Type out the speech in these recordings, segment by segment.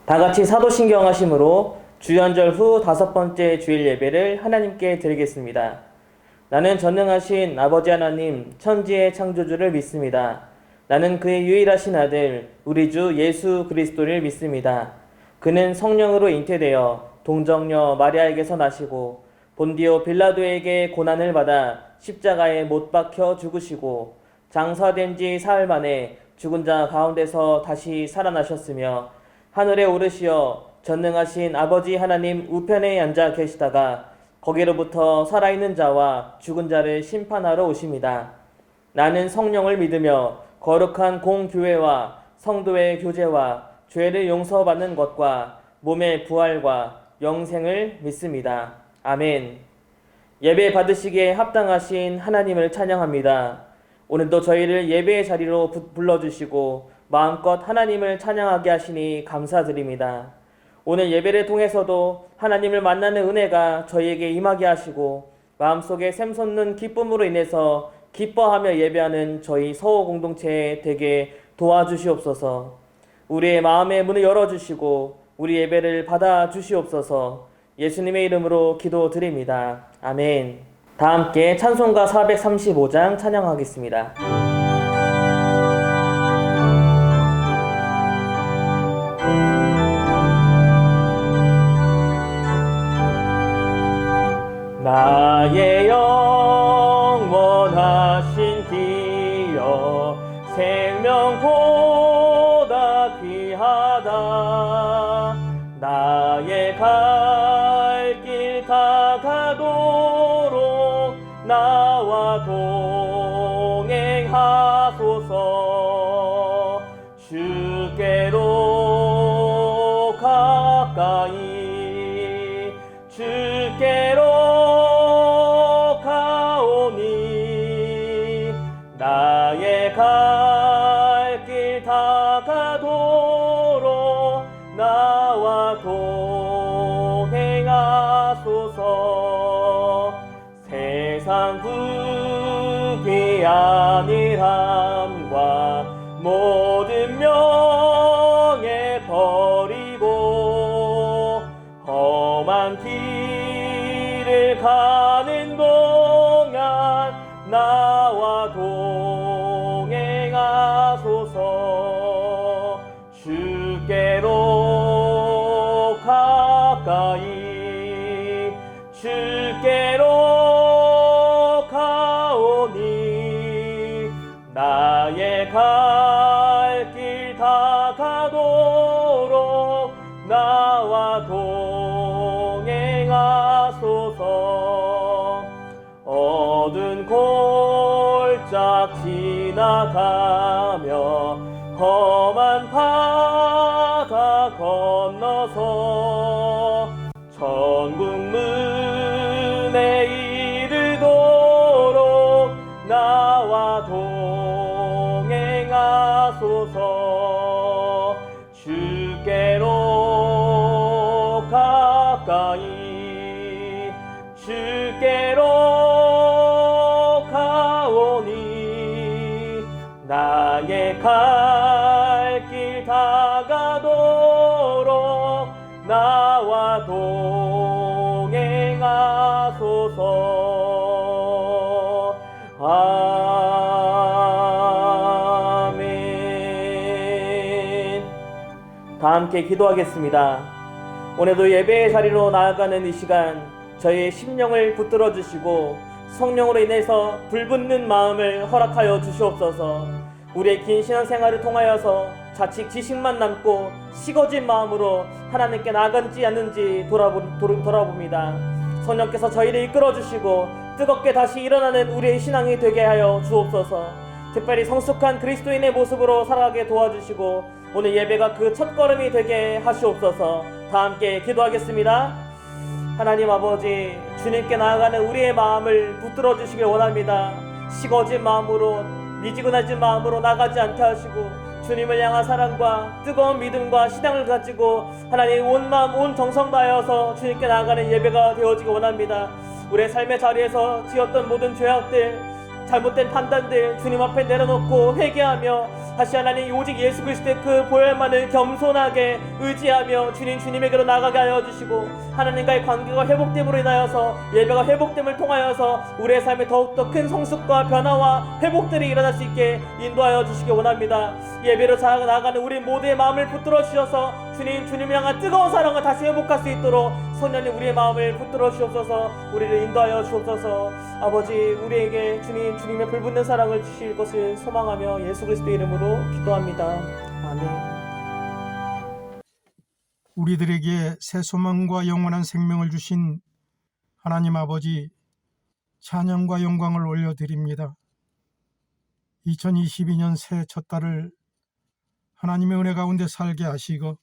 다 같이 사도신경 하심으로 주연절 후 5번째 주일 예배를 하나님께 드리겠습니다. 나는 전능하신 아버지 하나님 천지의 창조주를 믿습니다. 나는 그의 유일하신 아들 우리 주 예수 그리스도를 믿습니다. 그는 성령으로 잉태되어 동정녀 마리아에게서 나시고 본디오 빌라도에게 고난을 받아 십자가에 못 박혀 죽으시고 장사된 지 사흘 만에 죽은 자 가운데서 다시 살아나셨으며 하늘에 오르시어 전능하신 아버지 하나님 우편에 앉아 계시다가 거기로부터 살아있는 자와 죽은 자를 심판하러 오십니다. 나는 성령을 믿으며 거룩한 공교회와 성도의 교제와 죄를 용서받는 것과 몸의 부활과 영생을 믿습니다. 아멘. 예배 받으시기에 합당하신 하나님을 찬양합니다. 오늘도 저희를 예배의 자리로 불러주시고 마음껏 하나님을 찬양하게 하시니 감사드립니다. 오늘 예배를 통해서도 하나님을 만나는 은혜가 저희에게 임하게 하시고 마음속에 샘솟는 기쁨으로 인해서 기뻐하며 예배하는 저희 서호 공동체에 되게 도와주시옵소서. 우리의 마음의 문을 열어주시고 우리 예배를 받아주시옵소서. 예수님의 이름으로 기도드립니다. 아멘. 다 함께 찬송가 435장 찬양하겠습니다. 나의 영원하신 기여 생명보다 귀하다. 나의 갈 길 다가도록 나와 동행하소서. 주께로 가까이 주께로 가오니 나의 갈 길 다가도록 나와 동행하소서. 세상 부귀 안일함과 모든 명예 버리고 험한 길을 가는 동안 나와 동행하소서. 주께로 가까이 주께로 가오니 나의 갈 길 다가도록 나와 동행하소서. 어두운 골짝 지나가며 험한 바다 건너서 천국 문에 이르도록 나와 동행하소서. 주께로 가까이 주께로 가오니 나의 갈 길 다가도록 나와 동행하소서. 아멘. 다 함께 기도하겠습니다. 오늘도 예배의 자리로 나아가는 이 시간 저희의 심령을 붙들어 주시고 성령으로 인해서 불붙는 마음을 허락하여 주시옵소서. 우리의 긴 신앙생활을 통하여서 자칫 지식만 남고 식어진 마음으로 하나님께 나아간지 않는지 돌아봅니다. 성령께서 저희를 이끌어 주시고 뜨겁게 다시 일어나는 우리의 신앙이 되게 하여 주옵소서. 특별히 성숙한 그리스도인의 모습으로 살아가게 도와주시고 오늘 예배가 그 첫걸음이 되게 하시옵소서. 다 함께 기도하겠습니다. 하나님 아버지, 주님께 나아가는 우리의 마음을 붙들어 주시길 원합니다. 식어진 마음으로, 미지근해진 마음으로 나가지 않게 하시고 주님을 향한 사랑과 뜨거운 믿음과 신앙을 가지고 하나님 온 마음 온 정성 다하여서 주님께 나아가는 예배가 되어지기 원합니다. 우리의 삶의 자리에서 지었던 모든 죄악들, 잘못된 판단들 주님 앞에 내려놓고 회개하며 다시 하나님 오직 예수 그리스도의 그 보혈만을 겸손하게 의지하며 주님에게로 나가게 하여 주시고 하나님과의 관계가 회복됨으로 인하여서 예배가 회복됨을 통하여서 우리의 삶에 더욱더 큰 성숙과 변화와 회복들이 일어날 수 있게 인도하여 주시기 원합니다. 예배로 나아가는 우리 모두의 마음을 붙들어 주셔서 주님 향한 뜨거운 사랑을 다시 회복할 수 있도록 성령님 우리의 마음을 붙들어 주옵소서. 우리를 인도하여 주옵소서. 아버지 우리에게 주님의 불붙는 사랑을 주실 것을 소망하며 예수 그리스도의 이름으로 기도합니다. 아멘. 우리들에게 새 소망과 영원한 생명을 주신 하나님 아버지, 찬양과 영광을 올려드립니다. 2022년 새해 첫 달을 하나님의 은혜 가운데 살게 하시고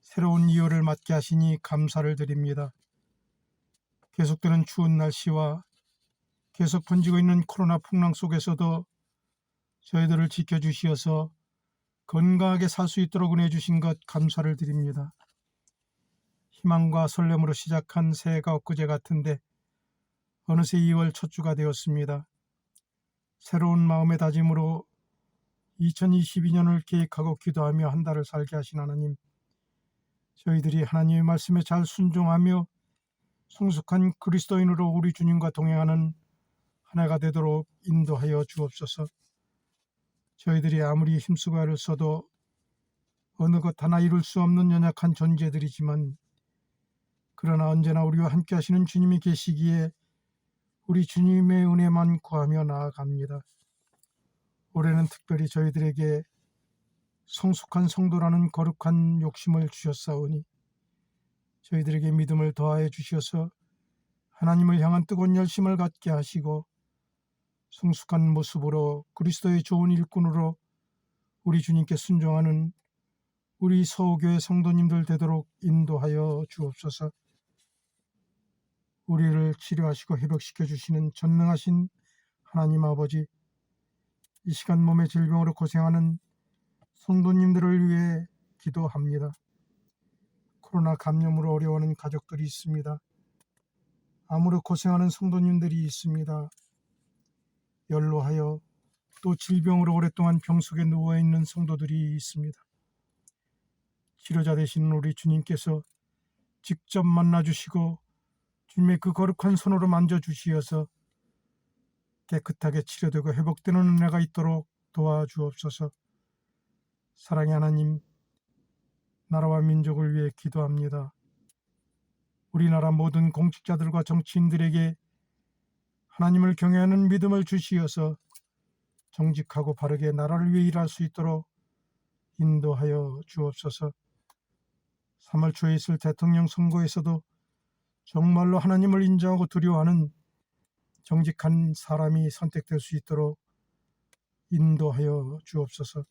새로운 2월을 맞게 하시니 감사를 드립니다. 계속되는 추운 날씨와 계속 번지고 있는 코로나 풍랑 속에서도 저희들을 지켜주시어서 건강하게 살 수 있도록 은혜 주신 것 감사를 드립니다. 희망과 설렘으로 시작한 새해가 엊그제 같은데 어느새 2월 첫 주가 되었습니다. 새로운 마음의 다짐으로 2022년을 계획하고 기도하며 한 달을 살게 하신 하나님, 저희들이 하나님의 말씀에 잘 순종하며 성숙한 그리스도인으로 우리 주님과 동행하는 한 해가 되도록 인도하여 주옵소서. 저희들이 아무리 힘쓰고 애를 써도 어느 것 하나 이룰 수 없는 연약한 존재들이지만 그러나 언제나 우리와 함께 하시는 주님이 계시기에 우리 주님의 은혜만 구하며 나아갑니다. 올해는 특별히 저희들에게 성숙한 성도라는 거룩한 욕심을 주셨사오니 저희들에게 믿음을 더하여 주셔서 하나님을 향한 뜨거운 열심을 갖게 하시고 성숙한 모습으로 그리스도의 좋은 일꾼으로 우리 주님께 순종하는 우리 서우교회 성도님들 되도록 인도하여 주옵소서. 우리를 치료하시고 회복시켜 주시는 전능하신 하나님 아버지, 이 시간 몸의 질병으로 고생하는 성도님들을 위해 기도합니다. 코로나 감염으로 어려워하는 가족들이 있습니다. 암으로 고생하는 성도님들이 있습니다. 연로하여 또 질병으로 오랫동안 병 속에 누워있는 성도들이 있습니다. 치료자 되시는 우리 주님께서 직접 만나주시고 주님의 그 거룩한 손으로 만져주시어서 깨끗하게 치료되고 회복되는 은혜가 있도록 도와주옵소서. 사랑의 하나님, 나라와 민족을 위해 기도합니다. 우리나라 모든 공직자들과 정치인들에게 하나님을 경외하는 믿음을 주시어서 정직하고 바르게 나라를 위해 일할 수 있도록 인도하여 주옵소서. 3월 초에 있을 대통령 선거에서도 정말로 하나님을 인정하고 두려워하는 정직한 사람이 선택될 수 있도록 인도하여 주옵소서.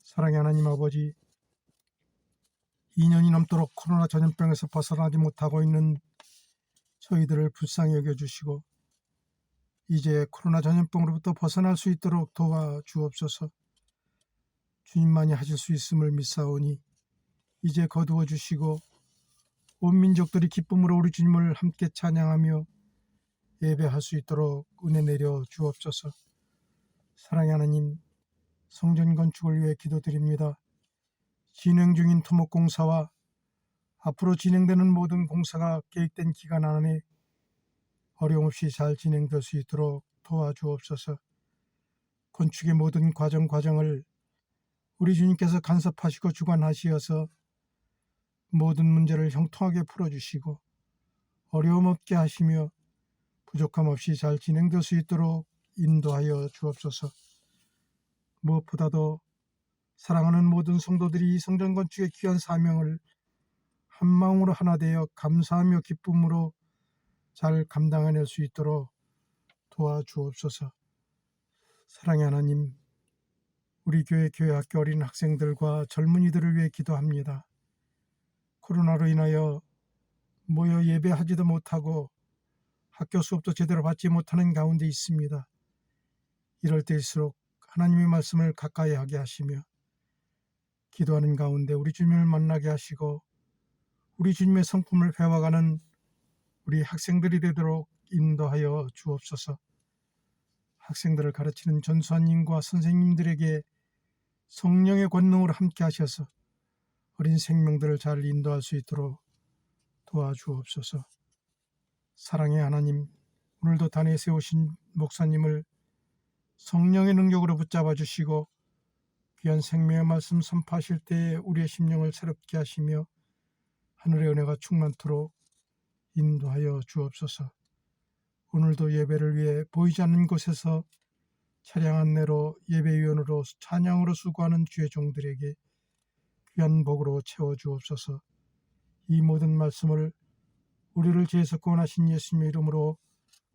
사랑의 하나님 아버지, 2년이 넘도록 코로나 전염병에서 벗어나지 못하고 있는 저희들을 불쌍히 여겨주시고 이제 코로나 전염병으로부터 벗어날 수 있도록 도와주옵소서. 주님만이 하실 수 있음을 믿사오니 이제 거두어 주시고 온 민족들이 기쁨으로 우리 주님을 함께 찬양하며 예배할 수 있도록 은혜 내려 주옵소서. 사랑의 하나님, 성전 건축을 위해 기도드립니다. 진행 중인 토목공사와 앞으로 진행되는 모든 공사가 계획된 기간 안에 어려움 없이 잘 진행될 수 있도록 도와주옵소서. 건축의 모든 과정을 우리 주님께서 간섭하시고 주관하시어서 모든 문제를 형통하게 풀어주시고 어려움 없게 하시며 부족함 없이 잘 진행될 수 있도록 인도하여 주옵소서. 무엇보다도 사랑하는 모든 성도들이 이 성전 건축의 귀한 사명을 한 마음으로 하나 되어 감사하며 기쁨으로 잘 감당해낼 수 있도록 도와주옵소서. 사랑의 하나님, 우리 교회 학교 어린 학생들과 젊은이들을 위해 기도합니다. 코로나로 인하여 모여 예배하지도 못하고 학교 수업도 제대로 받지 못하는 가운데 있습니다. 이럴 때일수록 하나님의 말씀을 가까이 하게 하시며 기도하는 가운데 우리 주님을 만나게 하시고 우리 주님의 성품을 배워가는 우리 학생들이 되도록 인도하여 주옵소서. 학생들을 가르치는 전수한님과 선생님들에게 성령의 권능으로 함께 하셔서 어린 생명들을 잘 인도할 수 있도록 도와주옵소서. 사랑의 하나님, 오늘도 단에 세우신 목사님을 성령의 능력으로 붙잡아 주시고 귀한 생명의 말씀 선포하실 때에 우리의 심령을 새롭게 하시며 하늘의 은혜가 충만토록 인도하여 주옵소서. 오늘도 예배를 위해 보이지 않는 곳에서 차량 안내로 예배위원으로 찬양으로 수고하는 주의 종들에게 귀한 복으로 채워주옵소서. 이 모든 말씀을 우리를 죄에서 구원하신 예수님의 이름으로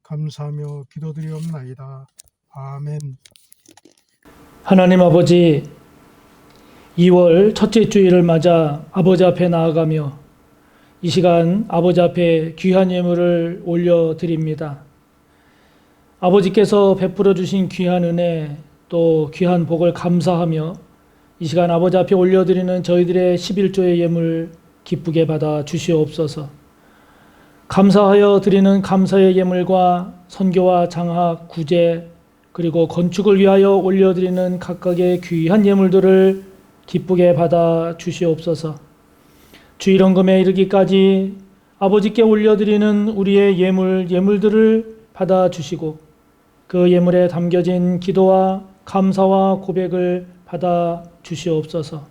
감사하며 기도드리옵나이다. 아멘. 하나님 아버지, 2월 첫째 주일을 맞아 아버지 앞에 나아가며 이 시간 아버지 앞에 귀한 예물을 올려드립니다. 아버지께서 베풀어 주신 귀한 은혜 또 귀한 복을 감사하며 이 시간 아버지 앞에 올려드리는 저희들의 11조의 예물 기쁘게 받아 주시옵소서. 감사하여 드리는 감사의 예물과 선교와 장학, 구제 그리고 건축을 위하여 올려드리는 각각의 귀한 예물들을 기쁘게 받아 주시옵소서. 주일헌금에 이르기까지 아버지께 올려드리는 우리의 예물들을 받아 주시고 그 예물에 담겨진 기도와 감사와 고백을 받아 주시옵소서.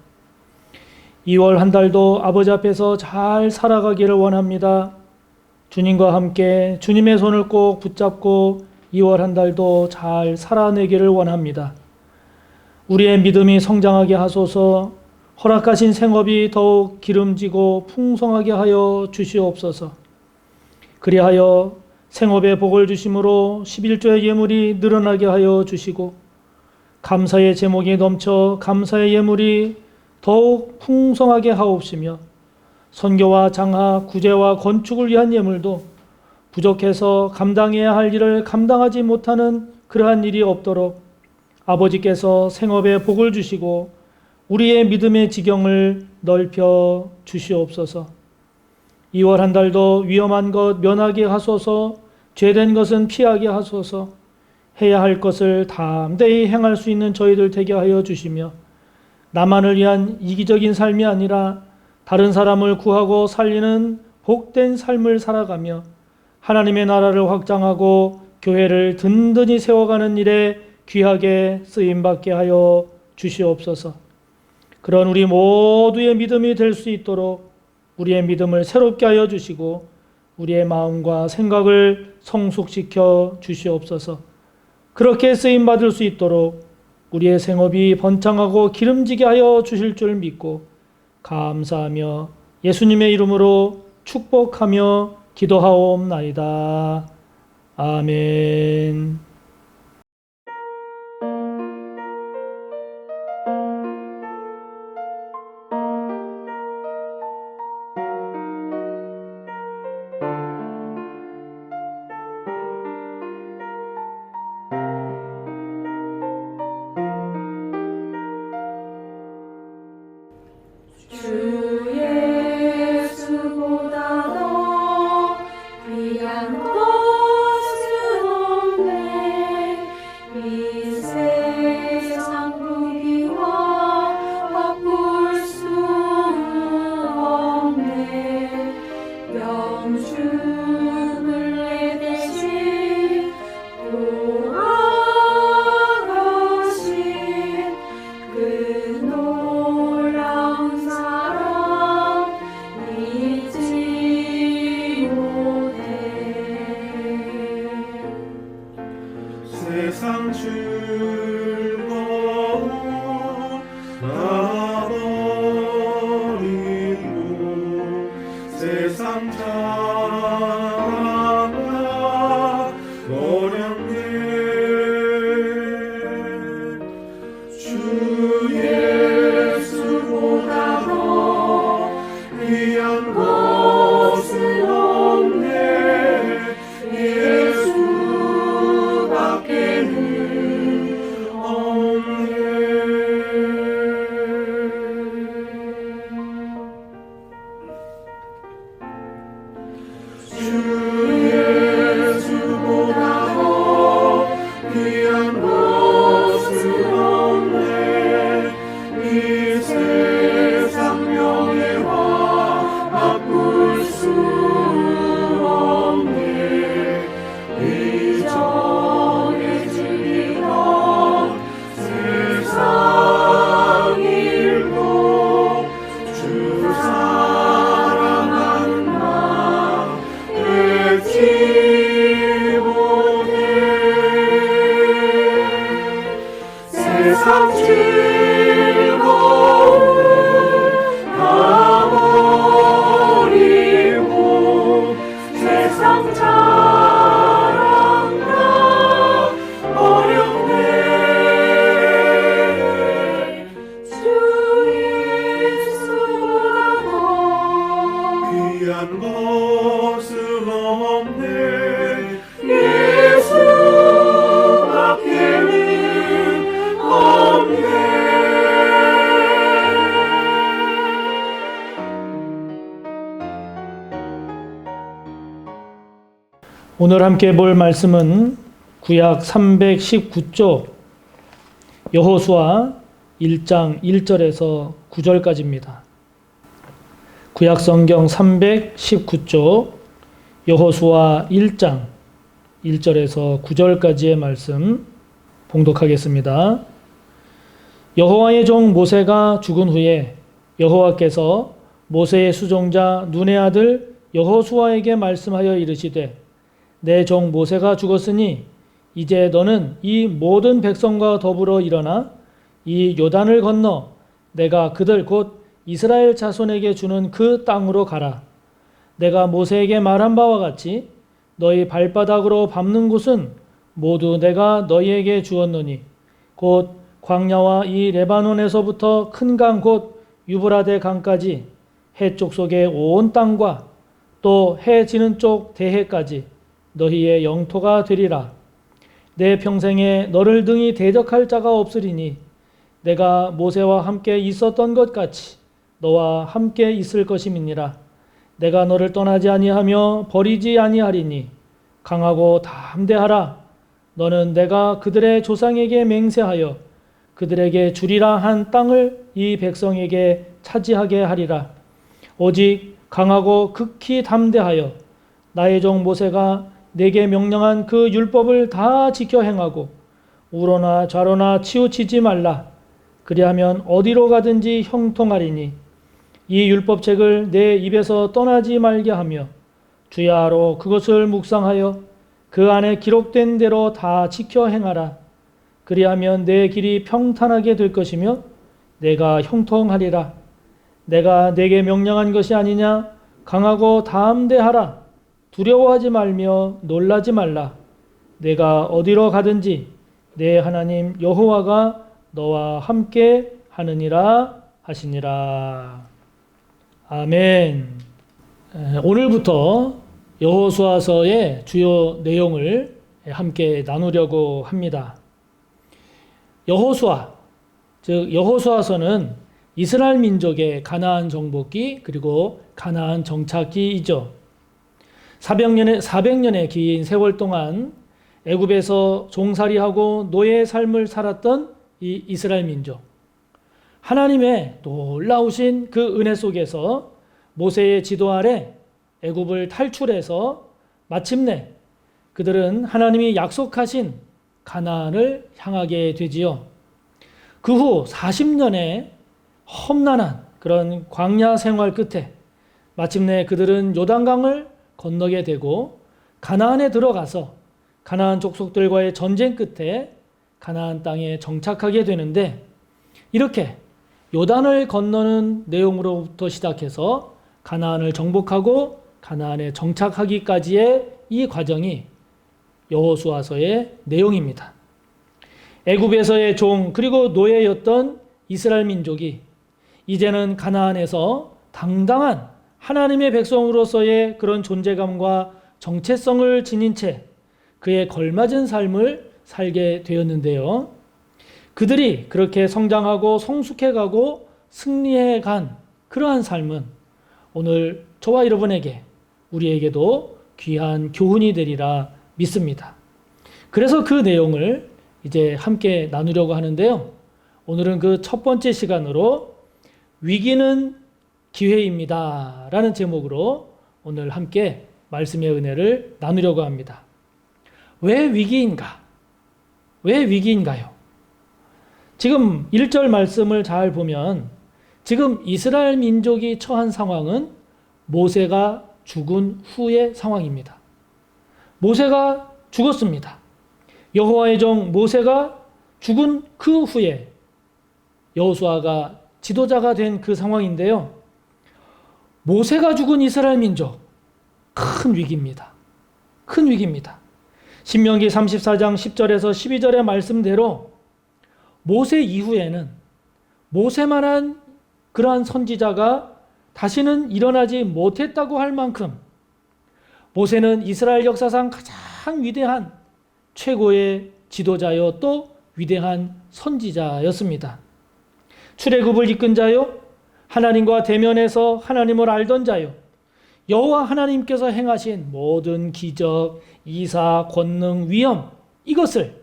2월 한 달도 아버지 앞에서 잘 살아가기를 원합니다. 주님과 함께 주님의 손을 꼭 붙잡고 2월 한 달도 잘 살아내기를 원합니다. 우리의 믿음이 성장하게 하소서. 허락하신 생업이 더욱 기름지고 풍성하게 하여 주시옵소서. 그리하여 생업의 복을 주심으로 11조의 예물이 늘어나게 하여 주시고 감사의 제목이 넘쳐 감사의 예물이 더욱 풍성하게 하옵시며 선교와 장학, 구제와 건축을 위한 예물도 부족해서 감당해야 할 일을 감당하지 못하는 그러한 일이 없도록 아버지께서 생업에 복을 주시고 우리의 믿음의 지경을 넓혀 주시옵소서. 2월 한 달도 위험한 것 면하게 하소서. 죄된 것은 피하게 하소서. 해야 할 것을 담대히 행할 수 있는 저희들 되게 하여 주시며 나만을 위한 이기적인 삶이 아니라 다른 사람을 구하고 살리는 복된 삶을 살아가며 하나님의 나라를 확장하고 교회를 든든히 세워가는 일에 귀하게 쓰임받게 하여 주시옵소서. 그런 우리 모두의 믿음이 될 수 있도록 우리의 믿음을 새롭게 하여 주시고 우리의 마음과 생각을 성숙시켜 주시옵소서. 그렇게 쓰임받을 수 있도록 우리의 생업이 번창하고 기름지게 하여 주실 줄 믿고 감사하며 예수님의 이름으로 축복하며 기도하옵나이다. 아멘. 주 예수보다 더 귀한 것은 없네. 오늘 함께 볼 말씀은 구약 319쪽 여호수아 1장 1절에서 9절까지입니다. 구약 성경 319쪽 여호수아 1장 1절에서 9절까지의 말씀 봉독하겠습니다. 여호와의 종 모세가 죽은 후에 여호와께서 모세의 수종자 눈의 아들 여호수아에게 말씀하여 이르시되 내 종 모세가 죽었으니 이제 너는 이 모든 백성과 더불어 일어나 이 요단을 건너 내가 그들 곧 이스라엘 자손에게 주는 그 땅으로 가라. 내가 모세에게 말한 바와 같이 너희 발바닥으로 밟는 곳은 모두 내가 너희에게 주었노니 곧 광야와 이 레바논에서부터 큰 강 곧 유브라데 강까지 해쪽 속의 온 땅과 또 해 지는 쪽 대해까지 너희의 영토가 되리라. 내 평생에 너를 등이 대적할 자가 없으리니 내가 모세와 함께 있었던 것 같이 너와 함께 있을 것임이니라. 내가 너를 떠나지 아니하며 버리지 아니하리니 강하고 담대하라. 너는 내가 그들의 조상에게 맹세하여 그들에게 주리라 한 땅을 이 백성에게 차지하게 하리라. 오직 강하고 극히 담대하여 나의 종 모세가 내게 명령한 그 율법을 다 지켜 행하고 우로나 좌로나 치우치지 말라. 그리하면 어디로 가든지 형통하리니 이 율법책을 내 입에서 떠나지 말게 하며 주야로 그것을 묵상하여 그 안에 기록된 대로 다 지켜 행하라. 그리하면 내 길이 평탄하게 될 것이며 내가 형통하리라. 내가 내게 명령한 것이 아니냐. 강하고 담대하라. 두려워하지 말며 놀라지 말라. 내가 어디로 가든지 내 하나님 여호와가 너와 함께 하느니라 하시니라. 아멘. 오늘부터 여호수아서의 주요 내용을 함께 나누려고 합니다. 여호수아, 즉 여호수아서는 이스라엘 민족의 가나안 정복기 그리고 가나안 정착기이죠. 400년의 긴 세월 동안 애굽에서 종살이하고 노예의 삶을 살았던 이 이스라엘 민족. 하나님의 놀라우신 그 은혜 속에서 모세의 지도 아래 애굽을 탈출해서 마침내 그들은 하나님이 약속하신 가나안을 향하게 되지요. 그 후 40년의 험난한 그런 광야 생활 끝에 마침내 그들은 요단강을 건너게 되고 가나안에 들어가서 가나안 족속들과의 전쟁 끝에 가나안 땅에 정착하게 되는데 이렇게 요단을 건너는 내용으로부터 시작해서 가나안을 정복하고 가나안에 정착하기까지의 이 과정이 여호수아서의 내용입니다. 애굽에서의 종 그리고 노예였던 이스라엘 민족이 이제는 가나안에서 당당한 하나님의 백성으로서의 그런 존재감과 정체성을 지닌 채 그에 걸맞은 삶을 살게 되었는데요. 그들이 그렇게 성장하고 성숙해가고 승리해간 그러한 삶은 오늘 저와 여러분에게 우리에게도 귀한 교훈이 되리라 믿습니다. 그래서 그 내용을 이제 함께 나누려고 하는데요. 오늘은 그 첫 번째 시간으로 위기는 기회입니다 라는 제목으로 오늘 함께 말씀의 은혜를 나누려고 합니다. 왜 위기인가? 왜 위기인가요? 지금 1절 말씀을 잘 보면 지금 이스라엘 민족이 처한 상황은 모세가 죽은 후의 상황입니다. 모세가 죽었습니다. 여호와의 종 모세가 죽은 그 후에 여호수아가 지도자가 된 그 상황인데요. 모세가 죽은 이스라엘 민족, 큰 위기입니다. 큰 위기입니다. 신명기 34장 10절에서 12절의 말씀대로 모세 이후에는 모세만한 그러한 선지자가 다시는 일어나지 못했다고 할 만큼 모세는 이스라엘 역사상 가장 위대한 최고의 지도자요 또 위대한 선지자였습니다. 출애굽을 이끈 자요, 하나님과 대면해서 하나님을 알던 자요, 여호와 하나님께서 행하신 모든 기적, 이사, 권능, 위엄 이것을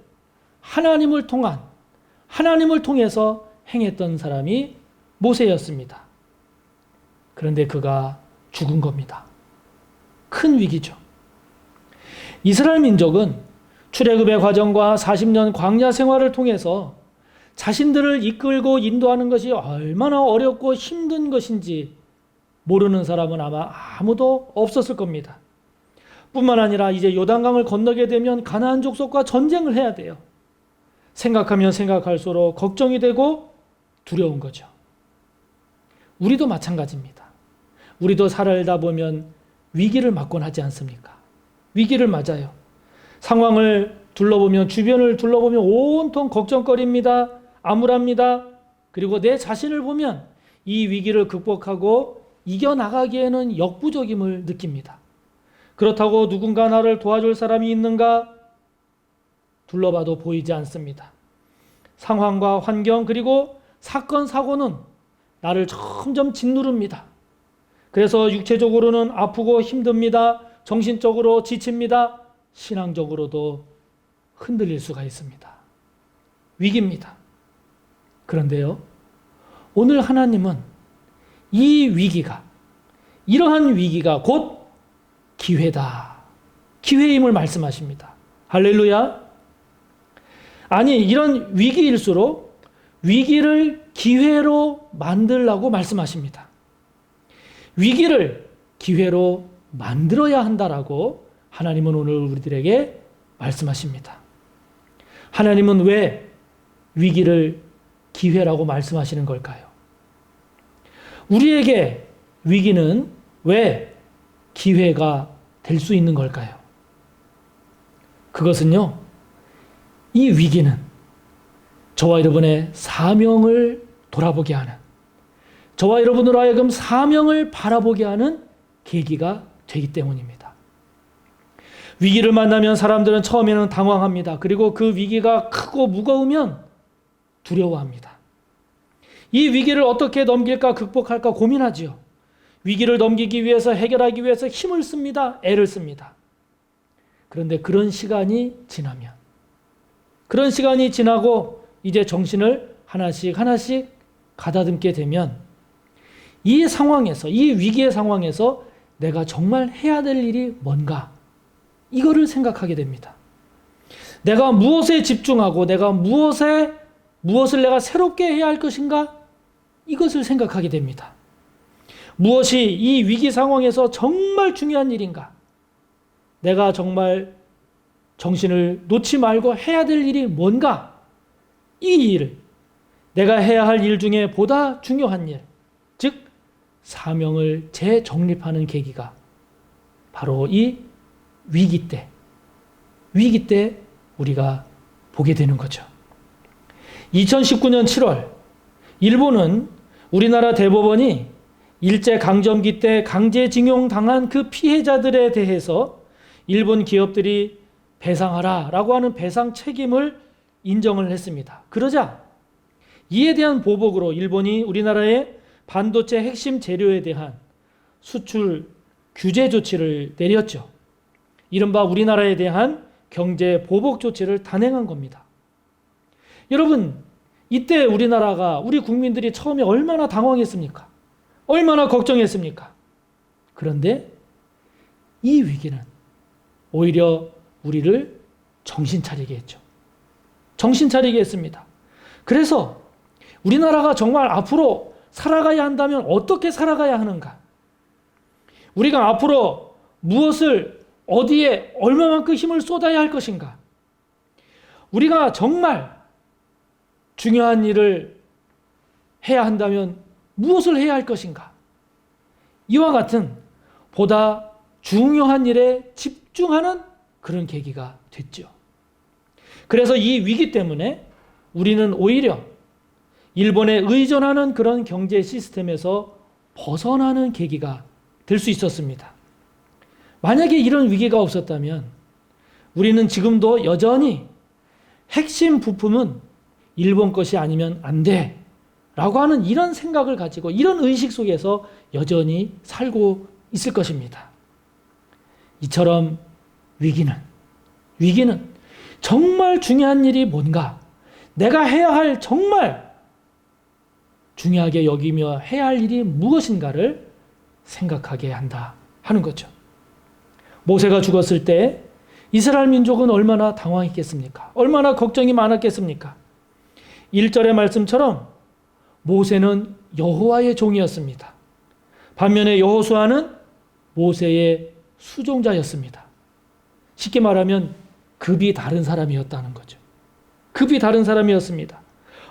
하나님을 통해서 행했던 사람이 모세였습니다. 그런데 그가 죽은 겁니다. 큰 위기죠. 이스라엘 민족은 출애굽의 과정과 40년 광야 생활을 통해서 자신들을 이끌고 인도하는 것이 얼마나 어렵고 힘든 것인지 모르는 사람은 아마 아무도 없었을 겁니다. 뿐만 아니라 이제 요단강을 건너게 되면 가나안 족속과 전쟁을 해야 돼요. 생각하면 생각할수록 걱정이 되고 두려운 거죠. 우리도 마찬가지입니다. 우리도 살다 보면 위기를 맞곤 하지 않습니까? 위기를 맞아요. 상황을 둘러보면, 주변을 둘러보면 온통 걱정거립니다. 암울합니다. 그리고 내 자신을 보면 이 위기를 극복하고 이겨나가기에는 역부족임을 느낍니다. 그렇다고 누군가 나를 도와줄 사람이 있는가? 둘러봐도 보이지 않습니다. 상황과 환경 그리고 사건, 사고는 나를 점점 짓누릅니다. 그래서 육체적으로는 아프고 힘듭니다. 정신적으로 지칩니다. 신앙적으로도 흔들릴 수가 있습니다. 위기입니다. 그런데요, 오늘 하나님은 이러한 위기가 곧 기회다. 기회임을 말씀하십니다. 할렐루야. 아니, 이런 위기일수록 위기를 기회로 만들라고 말씀하십니다. 위기를 기회로 만들어야 한다라고 하나님은 오늘 우리들에게 말씀하십니다. 하나님은 왜 위기를 기회라고 말씀하시는 걸까요? 우리에게 위기는 왜 기회가 될 수 있는 걸까요? 그것은요, 이 위기는 저와 여러분의 사명을 돌아보게 하는, 저와 여러분으로 하여금 사명을 바라보게 하는 계기가 되기 때문입니다. 위기를 만나면 사람들은 처음에는 당황합니다. 그리고 그 위기가 크고 무거우면 두려워합니다. 이 위기를 어떻게 넘길까, 극복할까 고민하지요. 위기를 넘기기 위해서, 해결하기 위해서 힘을 씁니다. 애를 씁니다. 그런데 그런 시간이 지나고 이제 정신을 하나씩 가다듬게 되면 이 상황에서, 이 위기의 상황에서 내가 정말 해야 될 일이 뭔가, 이거를 생각하게 됩니다. 내가 무엇에 집중하고 내가 무엇을 내가 새롭게 해야 할 것인가, 이것을 생각하게 됩니다. 무엇이 이 위기 상황에서 정말 중요한 일인가, 내가 정말 정신을 놓지 말고 해야 될 일이 뭔가, 이 일을, 내가 해야 할 일 중에 보다 중요한 일, 즉 사명을 재정립하는 계기가 바로 이 위기 때 우리가 보게 되는 거죠. 2019년 7월 일본은 우리나라 대법원이 일제강점기 때 강제징용 당한 그 피해자들에 대해서 일본 기업들이 배상하라라고 하는 배상 책임을 인정을 했습니다. 그러자 이에 대한 보복으로 일본이 우리나라의 반도체 핵심 재료에 대한 수출 규제 조치를 내렸죠. 이른바 우리나라에 대한 경제 보복 조치를 단행한 겁니다. 여러분, 이때 우리 국민들이 처음에 얼마나 당황했습니까? 얼마나 걱정했습니까? 그런데 이 위기는 오히려 우리를 정신 차리게 했죠. 정신 차리게 했습니다. 그래서 우리나라가 정말 앞으로 살아가야 한다면 어떻게 살아가야 하는가? 우리가 앞으로 무엇을, 어디에 얼마만큼 힘을 쏟아야 할 것인가? 우리가 정말 중요한 일을 해야 한다면 무엇을 해야 할 것인가? 이와 같은 보다 중요한 일에 집중하는 그런 계기가 됐죠. 그래서 이 위기 때문에 우리는 오히려 일본에 의존하는 그런 경제 시스템에서 벗어나는 계기가 될 수 있었습니다. 만약에 이런 위기가 없었다면 우리는 지금도 여전히 핵심 부품은 일본 것이 아니면 안 돼 라고 하는 이런 생각을 가지고, 이런 의식 속에서 여전히 살고 있을 것입니다. 이처럼 위기는 정말 중요한 일이 뭔가, 내가 해야 할 정말 중요하게 여기며 해야 할 일이 무엇인가를 생각하게 한다 하는 거죠. 모세가 죽었을 때 이스라엘 민족은 얼마나 당황했겠습니까? 얼마나 걱정이 많았겠습니까? 1절의 말씀처럼 모세는 여호와의 종이었습니다. 반면에 여호수아는 모세의 수종자였습니다. 쉽게 말하면 급이 다른 사람이었다는 거죠. 급이 다른 사람이었습니다.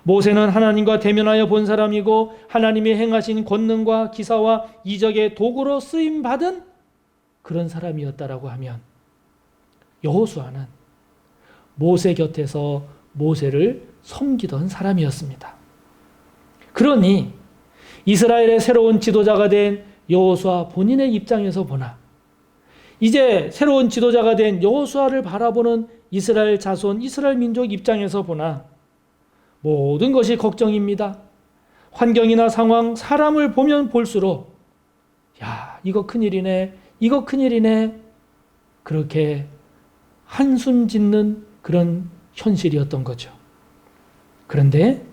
모세는 하나님과 대면하여 본 사람이고 하나님이 행하신 권능과 기사와 이적의 도구로 쓰임받은 그런 사람이었다라고 하면, 여호수아는 모세 곁에서 모세를 섬기던 사람이었습니다. 그러니 이스라엘의 새로운 지도자가 된 여호수아 본인의 입장에서 보나, 이제 새로운 지도자가 된 여호수아를 바라보는 이스라엘 자손, 이스라엘 민족 입장에서 보나 모든 것이 걱정입니다. 환경이나 상황, 사람을 보면 볼수록 야, 이거 큰일이네, 이거 큰일이네, 그렇게 한숨 짓는 그런 현실이었던 거죠. 그런데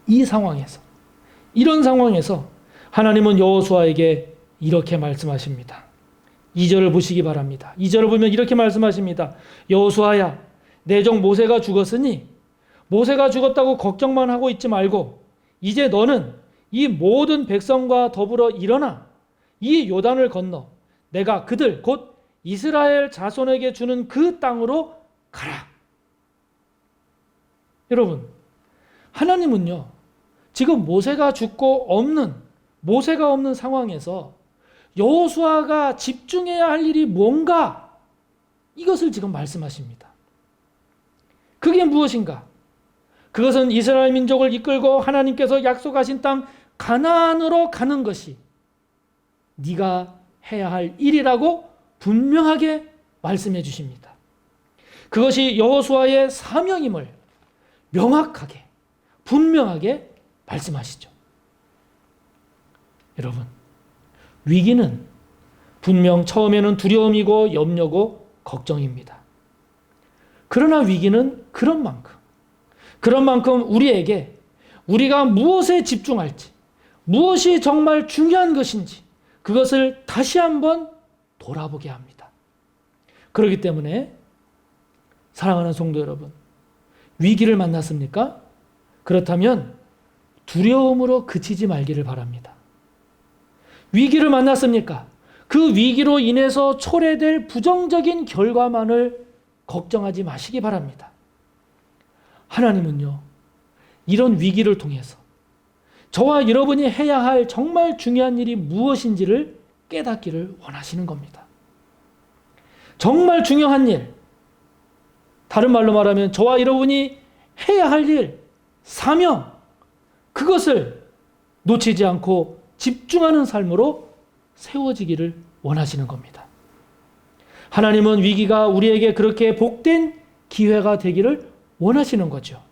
이 상황에서, 이런 상황에서 하나님은 여호수아에게 이렇게 말씀하십니다. 2절을 보시기 바랍니다. 2절을 보면 이렇게 말씀하십니다. 여호수아야, 내 종 모세가 죽었으니 모세가 죽었다고 걱정만 하고 있지 말고 이제 너는 이 모든 백성과 더불어 일어나 이 요단을 건너 내가 그들 곧 이스라엘 자손에게 주는 그 땅으로 가라. 여러분, 하나님은요, 지금 모세가 없는 상황에서 여호수아가 집중해야 할 일이 뭔가, 이것을 지금 말씀하십니다. 그게 무엇인가? 그것은 이스라엘 민족을 이끌고 하나님께서 약속하신 땅 가나안으로 가는 것이 네가 해야 할 일이라고 분명하게 말씀해 주십니다. 그것이 여호수아의 사명임을 명확하게, 분명하게 말씀하시죠. 여러분, 위기는 분명 처음에는 두려움이고 염려고 걱정입니다. 그러나 위기는 그런 만큼 우리에게 우리가 무엇에 집중할지, 무엇이 정말 중요한 것인지 그것을 다시 한번 돌아보게 합니다. 그렇기 때문에 사랑하는 성도 여러분, 위기를 만났습니까? 그렇다면 두려움으로 그치지 말기를 바랍니다. 위기를 만났습니까? 그 위기로 인해서 초래될 부정적인 결과만을 걱정하지 마시기 바랍니다. 하나님은요, 이런 위기를 통해서 저와 여러분이 해야 할 정말 중요한 일이 무엇인지를 깨닫기를 원하시는 겁니다. 정말 중요한 일, 다른 말로 말하면 저와 여러분이 해야 할 일, 사명, 그것을 놓치지 않고 집중하는 삶으로 세워지기를 원하시는 겁니다. 하나님은 위기가 우리에게 그렇게 복된 기회가 되기를 원하시는 거죠.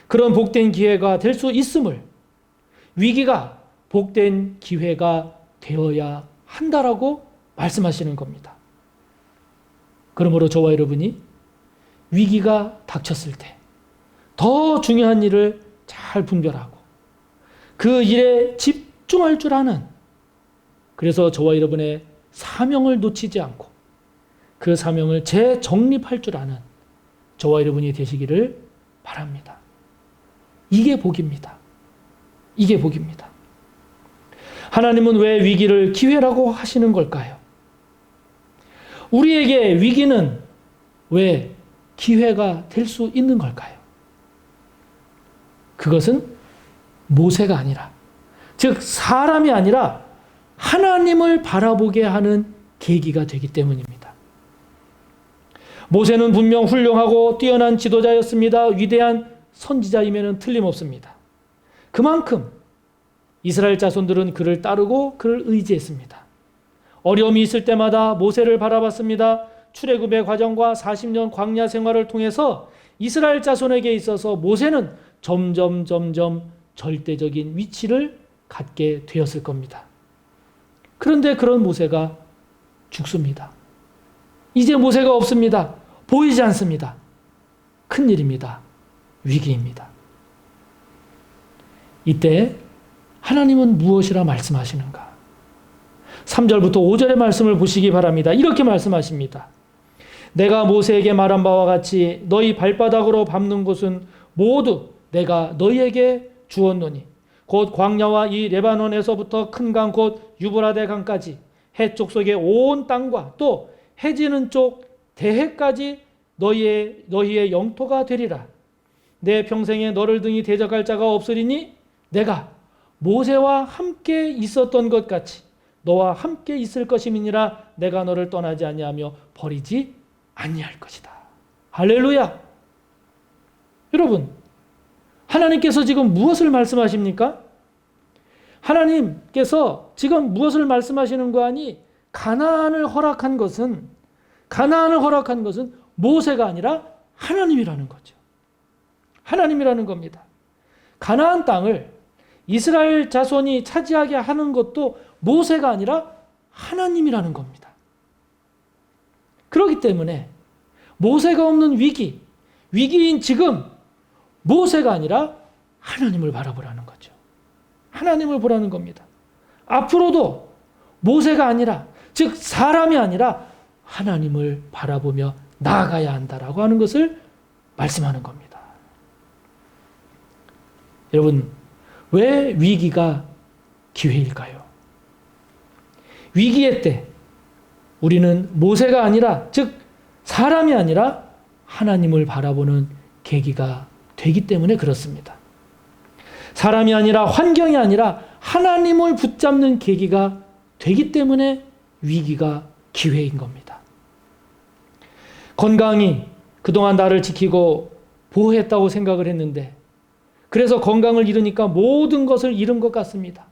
그런 복된 기회가 될 수 있음을, 위기가 복된 기회가 되어야 한다라고 말씀하시는 겁니다. 그러므로 저와 여러분이 위기가 닥쳤을 때 더 중요한 일을 잘 분별하고 그 일에 집중할 줄 아는, 그래서 저와 여러분의 사명을 놓치지 않고 그 사명을 재정립할 줄 아는 저와 여러분이 되시기를 바랍니다. 이게 복입니다. 이게 복입니다. 하나님은 왜 위기를 기회라고 하시는 걸까요? 우리에게 위기는 왜 기회가 될 수 있는 걸까요? 그것은 모세가 아니라, 즉 사람이 아니라 하나님을 바라보게 하는 계기가 되기 때문입니다. 모세는 분명 훌륭하고 뛰어난 지도자였습니다. 위대한 선지자임에는 틀림없습니다. 그만큼 이스라엘 자손들은 그를 따르고 그를 의지했습니다. 어려움이 있을 때마다 모세를 바라봤습니다. 출애굽의 과정과 40년 광야 생활을 통해서 이스라엘 자손에게 있어서 모세는 점점 절대적인 위치를 갖게 되었을 겁니다. 그런데 그런 모세가 죽습니다. 이제 모세가 없습니다. 보이지 않습니다. 큰일입니다. 위기입니다. 이때 하나님은 무엇이라 말씀하시는가? 3절부터 5절의 말씀을 보시기 바랍니다. 이렇게 말씀하십니다. 내가 모세에게 말한 바와 같이 너희 발바닥으로 밟는 곳은 모두 내가 너희에게 주었노니 곧 광야와 이 레바논에서부터 큰 강 곧 유브라데 강까지 해쪽 속의 온 땅과 또 해지는 쪽 대해까지 너희의 영토가 되리라. 내 평생에 너를 등이 대적할 자가 없으리니 내가 모세와 함께 있었던 것 같이 너와 함께 있을 것임이니라. 내가 너를 떠나지 아니하며 버리지 아니할 것이다. 할렐루야. 여러분, 하나님께서 지금 무엇을 말씀하십니까? 하나님께서 지금 무엇을 말씀하시는 거 아니? 가나안을 허락한 것은 모세가 아니라 하나님이라는 거죠. 하나님이라는 겁니다. 가나안 땅을 이스라엘 자손이 차지하게 하는 것도 모세가 아니라 하나님이라는 겁니다. 그렇기 때문에 모세가 없는 위기인 지금 모세가 아니라 하나님을 바라보라는 거죠. 하나님을 보라는 겁니다. 앞으로도 모세가 아니라, 즉 사람이 아니라 하나님을 바라보며 나아가야 한다라고 하는 것을 말씀하는 겁니다. 여러분, 왜 위기가 기회일까요? 위기의 때 우리는 모세가 아니라, 즉 사람이 아니라 하나님을 바라보는 계기가 되기 때문에 그렇습니다. 사람이 아니라 환경이 아니라 하나님을 붙잡는 계기가 되기 때문에 위기가 기회인 겁니다. 건강이 그동안 나를 지키고 보호했다고 생각을 했는데 그래서 건강을 잃으니까 모든 것을 잃은 것 같습니다.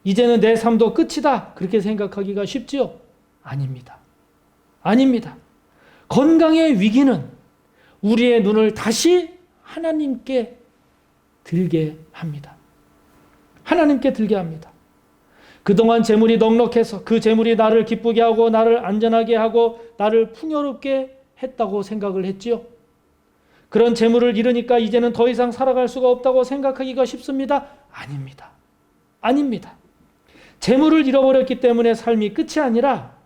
이제는 내 삶도 끝이다. 그렇게 생각하기가 쉽지요? 아닙니다. 아닙니다. 건강의 위기는 우리의 눈을 다시 하나님께 들게 합니다. 하나님께 들게 합니다. 그동안 재물이 넉넉해서 그 재물이 나를 기쁘게 하고 나를 안전하게 하고 나를 풍요롭게 했다고 생각을 했지요. 그런 재물을 잃으니까 이제는 더 이상 살아갈 수가 없다고 생각하기가 쉽습니다. 아닙니다. 아닙니다. 재물을 잃어버렸기 때문에 삶이 끝이 아니라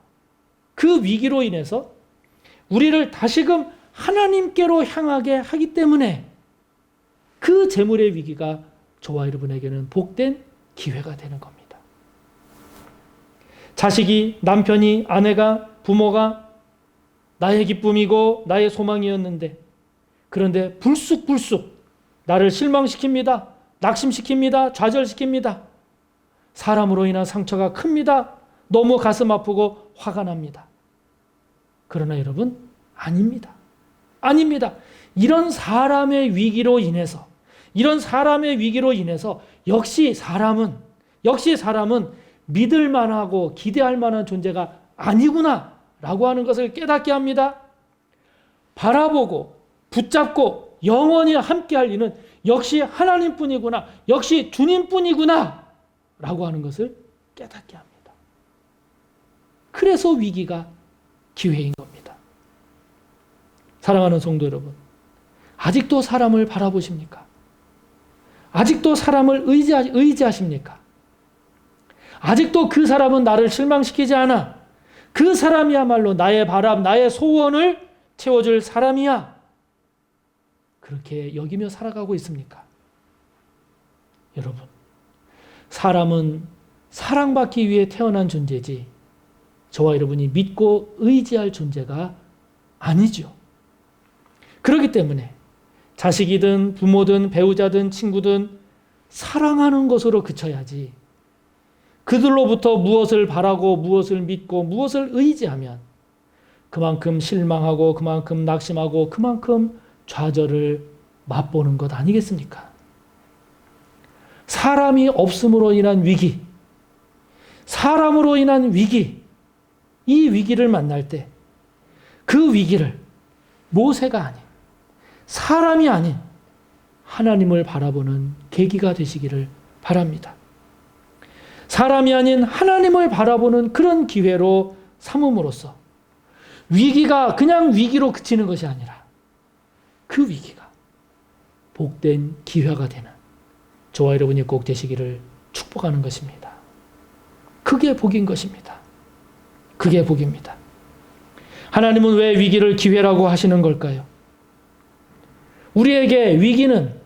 그 위기로 인해서 우리를 다시금 하나님께로 향하게 하기 때문에 그 재물의 위기가 저와 여러분에게는 복된 기회가 되는 겁니다. 자식이, 남편이, 아내가, 부모가 나의 기쁨이고 나의 소망이었는데 그런데 불쑥불쑥 나를 실망시킵니다. 낙심시킵니다. 좌절시킵니다. 사람으로 인한 상처가 큽니다. 너무 가슴 아프고 화가 납니다. 그러나 여러분, 아닙니다. 아닙니다. 이런 사람의 위기로 인해서 역시 사람은 믿을 만하고 기대할 만한 존재가 아니구나 라고 하는 것을 깨닫게 합니다. 바라보고 붙잡고 영원히 함께할 이는 역시 하나님뿐이구나, 역시 주님뿐이구나 라고 하는 것을 깨닫게 합니다. 그래서 위기가 기회인 겁니다. 사랑하는 성도 여러분, 아직도 사람을 바라보십니까? 아직도 사람을 의지하십니까? 아직도 그 사람은 나를 실망시키지 않아. 그 사람이야말로 나의 바람, 나의 소원을 채워줄 사람이야. 그렇게 여기며 살아가고 있습니까? 여러분, 사람은 사랑받기 위해 태어난 존재지 저와 여러분이 믿고 의지할 존재가 아니죠. 그렇기 때문에 자식이든 부모든 배우자든 친구든 사랑하는 것으로 그쳐야지 그들로부터 무엇을 바라고 무엇을 믿고 무엇을 의지하면 그만큼 실망하고 그만큼 낙심하고 그만큼 좌절을 맛보는 것 아니겠습니까? 사람이 없음으로 인한 위기, 사람으로 인한 위기, 이 위기를 만날 때 그 위기를 모세가 아닌, 사람이 아닌 하나님을 바라보는 계기가 되시기를 바랍니다. 사람이 아닌 하나님을 바라보는 그런 기회로 삼음으로써 위기가 그냥 위기로 그치는 것이 아니라 그 위기가 복된 기회가 되는 저와 여러분이 꼭 되시기를 축복하는 것입니다. 그게 복인 것입니다. 그게 복입니다. 하나님은 왜 위기를 기회라고 하시는 걸까요? 우리에게 위기는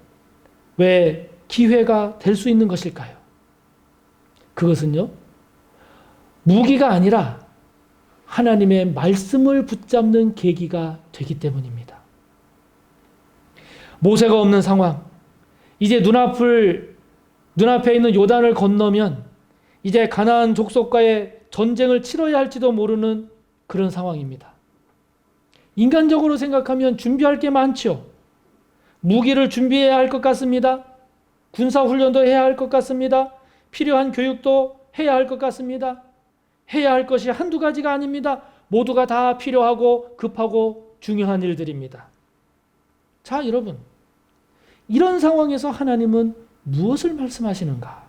왜 기회가 될 수 있는 것일까요? 그것은요, 무기가 아니라 하나님의 말씀을 붙잡는 계기가 되기 때문입니다. 모세가 없는 상황, 이제 눈앞에 있는 요단을 건너면 이제 가나안 족속과의 전쟁을 치러야 할지도 모르는 그런 상황입니다. 인간적으로 생각하면 준비할 게 많죠. 무기를 준비해야 할 것 같습니다. 군사훈련도 해야 할 것 같습니다. 필요한 교육도 해야 할 것 같습니다. 해야 할 것이 한두 가지가 아닙니다. 모두가 다 필요하고 급하고 중요한 일들입니다. 자, 여러분, 이런 상황에서 하나님은 무엇을 말씀하시는가?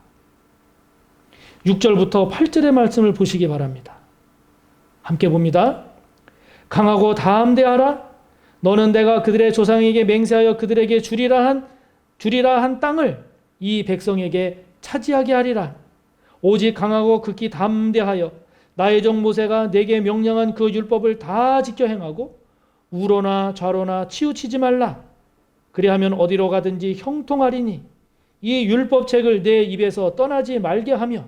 6절부터 8절의 말씀을 보시기 바랍니다. 함께 봅니다. 강하고 담대하라. 너는 내가 그들의 조상에게 맹세하여 그들에게 주리라 한 땅을 이 백성에게 차지하게 하리라. 오직 강하고 극히 담대하여 나의 종 모세가 내게 명령한 그 율법을 다 지켜 행하고 우로나 좌로나 치우치지 말라. 그리하면 어디로 가든지 형통하리니 이 율법책을 내 입에서 떠나지 말게 하며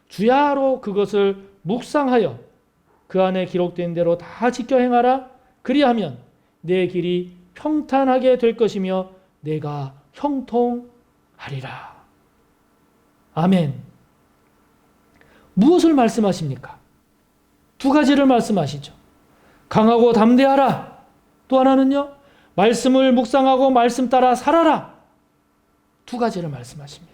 주야로 그것을 묵상하여 그 안에 기록된 대로 다 지켜 행하라. 그리하면 내 길이 평탄하게 될 것이며 내가 형통하리라. 아멘. 무엇을 말씀하십니까? 두 가지를 말씀하시죠. 강하고 담대하라. 또 하나는요, 말씀을 묵상하고 말씀 따라 살아라. 두 가지를 말씀하십니다.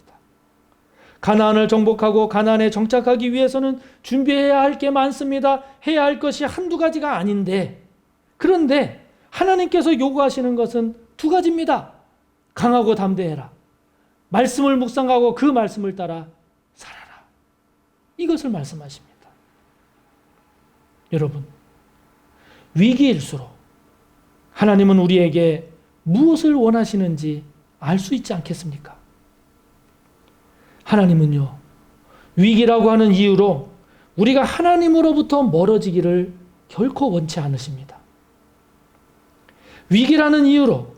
가나안을 정복하고 가나안에 정착하기 위해서는 준비해야 할 게 많습니다. 해야 할 것이 한두 가지가 아닌데, 그런데 하나님께서 요구하시는 것은 두 가지입니다. 강하고 담대해라. 말씀을 묵상하고 그 말씀을 따라 살아라. 이것을 말씀하십니다. 여러분, 위기일수록 하나님은 우리에게 무엇을 원하시는지 알 수 있지 않겠습니까? 하나님은요, 위기라고 하는 이유로 우리가 하나님으로부터 멀어지기를 결코 원치 않으십니다. 위기라는 이유로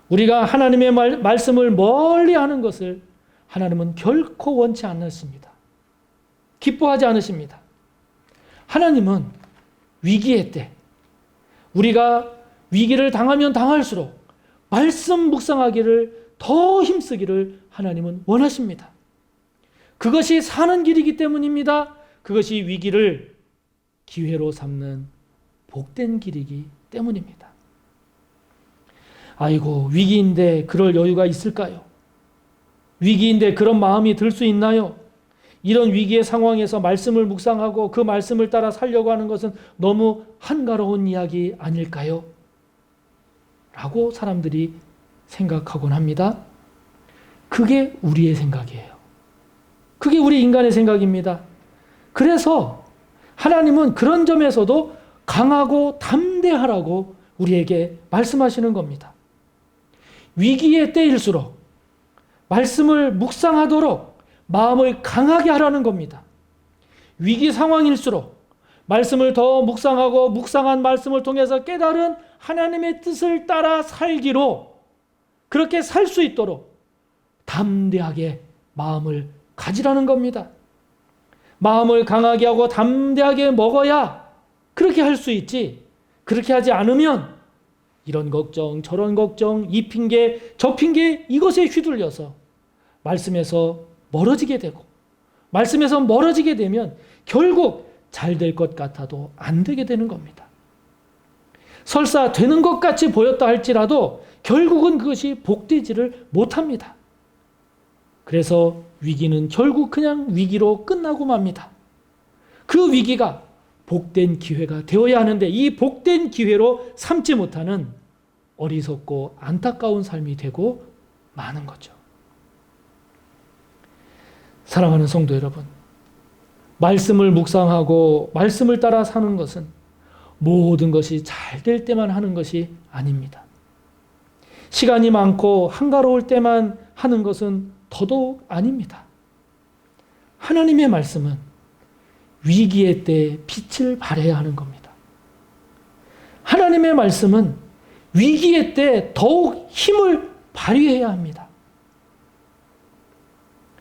우리가 하나님의 말씀을 멀리 하는 것을 하나님은 결코 원치 않으십니다. 기뻐하지 않으십니다. 하나님은 위기의 때 우리가 위기를 당하면 당할수록 말씀 묵상하기를 더 힘쓰기를 하나님은 원하십니다. 그것이 사는 길이기 때문입니다. 그것이 위기를 기회로 삼는 복된 길이기 때문입니다. 아이고, 위기인데 그럴 여유가 있을까요? 위기인데 그런 마음이 들 수 있나요? 이런 위기의 상황에서 말씀을 묵상하고 그 말씀을 따라 살려고 하는 것은 너무 한가로운 이야기 아닐까요? 라고 사람들이 생각하곤 합니다. 그게 우리의 생각이에요. 그게 우리 인간의 생각입니다. 그래서 하나님은 그런 점에서도 강하고 담대하라고 우리에게 말씀하시는 겁니다. 위기의 때일수록 말씀을 묵상하도록 마음을 강하게 하라는 겁니다. 위기 상황일수록 말씀을 더 묵상하고 묵상한 말씀을 통해서 깨달은 하나님의 뜻을 따라 살기로, 그렇게 살 수 있도록 담대하게 마음을 가지라는 겁니다. 마음을 강하게 하고 담대하게 먹어야 그렇게 할 수 있지, 그렇게 하지 않으면 이런 걱정 저런 걱정, 이 핑계 저 핑계, 이것에 휘둘려서 말씀에서 멀어지게 되고, 말씀에서 멀어지게 되면 결국 잘 될 것 같아도 안 되게 되는 겁니다. 설사 되는 것 같이 보였다 할지라도 결국은 그것이 복되지를 못합니다. 그래서 위기는 결국 그냥 위기로 끝나고 맙니다. 그 위기가 복된 기회가 되어야 하는데 이 복된 기회로 삼지 못하는 어리석고 안타까운 삶이 되고 마는 거죠. 사랑하는 성도 여러분, 말씀을 묵상하고 말씀을 따라 사는 것은 모든 것이 잘 될 때만 하는 것이 아닙니다. 시간이 많고 한가로울 때만 하는 것은 더더욱 아닙니다. 하나님의 말씀은 위기의 때에 빛을 발해야 하는 겁니다. 하나님의 말씀은 위기의 때 더욱 힘을 발휘해야 합니다.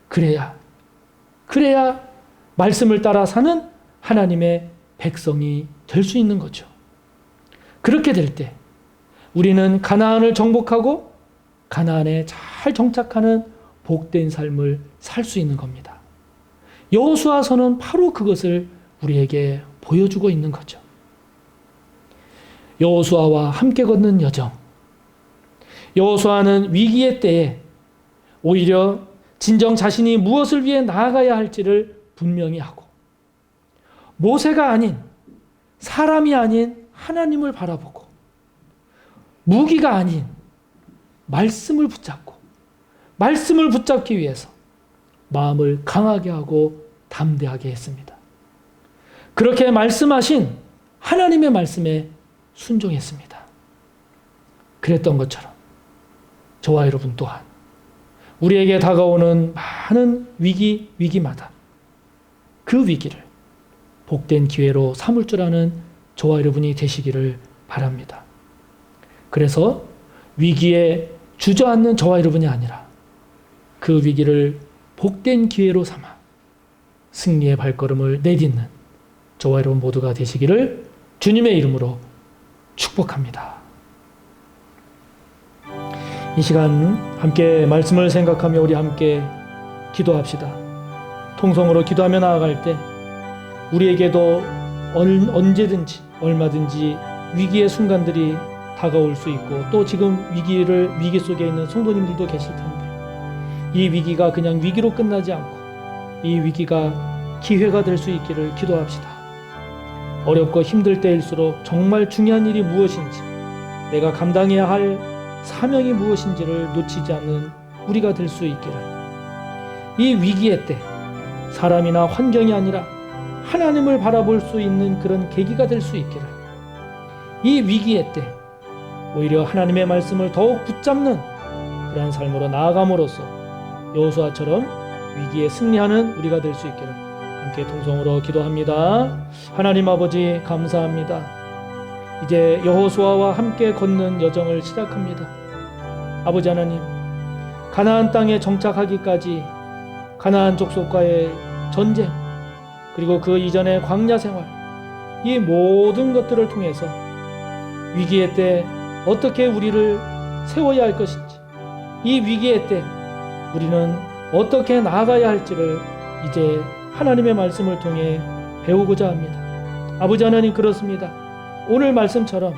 그래야 말씀을 따라 사는 하나님의 백성이 될 수 있는 거죠. 그렇게 될 때 우리는 가나안을 정복하고 가나안에 잘 정착하는 복된 삶을 살 수 있는 겁니다. 여호수아서는 바로 그것을 우리에게 보여주고 있는 거죠. 여호수아와 함께 걷는 여정. 여호수아는 위기의 때에 오히려 진정 자신이 무엇을 위해 나아가야 할지를 분명히 하고, 모세가 아닌, 사람이 아닌 하나님을 바라보고, 무기가 아닌 말씀을 붙잡고, 말씀을 붙잡기 위해서 마음을 강하게 하고 담대하게 했습니다. 그렇게 말씀하신 하나님의 말씀에 순종했습니다. 그랬던 것처럼 저와 여러분 또한 우리에게 다가오는 많은 위기마다 그 위기를 복된 기회로 삼을 줄 아는 저와 여러분이 되시기를 바랍니다. 그래서 위기에 주저앉는 저와 여러분이 아니라 그 위기를 복된 기회로 삼아 승리의 발걸음을 내딛는 저와 여러분 모두가 되시기를 주님의 이름으로 축복합니다. 이 시간 함께 말씀을 생각하며 우리 함께 기도합시다. 통성으로 기도하며 나아갈 때 우리에게도 언제든지 얼마든지 위기의 순간들이 다가올 수 있고, 또 지금 위기 속에 있는 성도님들도 계실 텐데, 이 위기가 그냥 위기로 끝나지 않고 이 위기가 기회가 될 수 있기를 기도합시다. 어렵고 힘들 때일수록 정말 중요한 일이 무엇인지, 내가 감당해야 할 사명이 무엇인지를 놓치지 않는 우리가 될 수 있기를, 이 위기의 때 사람이나 환경이 아니라 하나님을 바라볼 수 있는 그런 계기가 될 수 있기를, 이 위기의 때 오히려 하나님의 말씀을 더욱 붙잡는 그러한 삶으로 나아감으로써 여호수아처럼 위기에 승리하는 우리가 될 수 있기를 함께 통성으로 기도합니다. 하나님 아버지 감사합니다. 이제 여호수아와 함께 걷는 여정을 시작합니다. 아버지 하나님, 가나안 땅에 정착하기까지 가나안 족속과의 전쟁, 그리고 그 이전의 광야 생활, 이 모든 것들을 통해서 위기의 때 어떻게 우리를 세워야 할 것인지, 이 위기의 때 우리는 어떻게 나아가야 할지를 이제 하나님의 말씀을 통해 배우고자 합니다. 아버지 하나님, 그렇습니다. 오늘 말씀처럼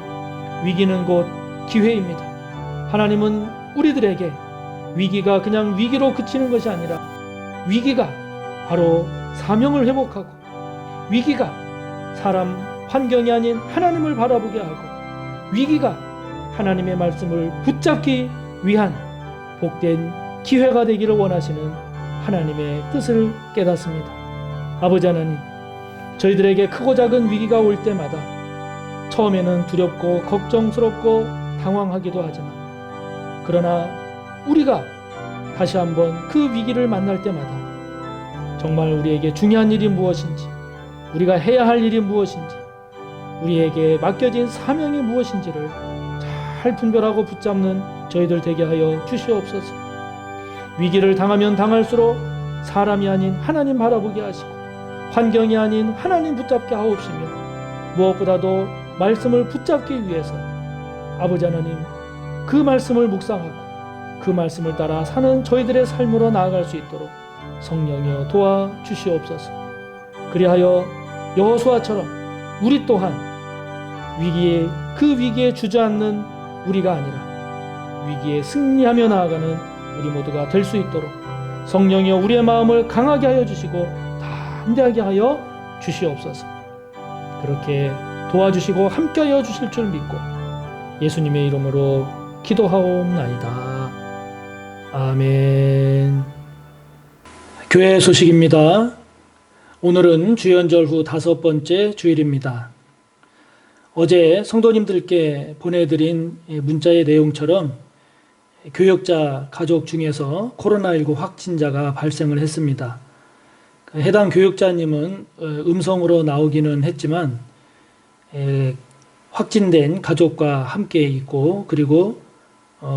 위기는 곧 기회입니다. 하나님은 우리들에게 위기가 그냥 위기로 그치는 것이 아니라 위기가 바로 사명을 회복하고, 위기가 사람 환경이 아닌 하나님을 바라보게 하고, 위기가 하나님의 말씀을 붙잡기 위한 복된 기회가 되기를 원하시는 하나님의 뜻을 깨닫습니다. 아버지 하나님, 저희들에게 크고 작은 위기가 올 때마다 처음에는 두렵고 걱정스럽고 당황하기도 하지만, 그러나 우리가 다시 한번 그 위기를 만날 때마다 정말 우리에게 중요한 일이 무엇인지, 우리가 해야 할 일이 무엇인지, 우리에게 맡겨진 사명이 무엇인지를 잘 분별하고 붙잡는 저희들 되게 하여 주시옵소서. 위기를 당하면 당할수록 사람이 아닌 하나님 바라보게 하시고, 환경이 아닌 하나님 붙잡게 하옵시며, 무엇보다도 말씀을 붙잡기 위해서 아버지 하나님, 그 말씀을 묵상하고 그 말씀을 따라 사는 저희들의 삶으로 나아갈 수 있도록 성령이여 도와 주시옵소서. 그리하여 여호수아처럼 우리 또한 그 위기에 주저앉는 우리가 아니라 위기에 승리하며 나아가는 우리 모두가 될 수 있도록 성령이여 우리의 마음을 강하게 하여 주시고 담대하게 하여 주시옵소서. 그렇게 도와주시고 함께하여 주실 줄 믿고 예수님의 이름으로 기도하옵나이다. 아멘. 교회 소식입니다. 오늘은 주연절 후 5번째 주일입니다. 어제 성도님들께 보내드린 문자의 내용처럼 교역자 가족 중에서 코로나19 확진자가 발생을 했습니다. 해당 교역자님은 음성으로 나오기는 했지만 확진된 가족과 함께 있고, 그리고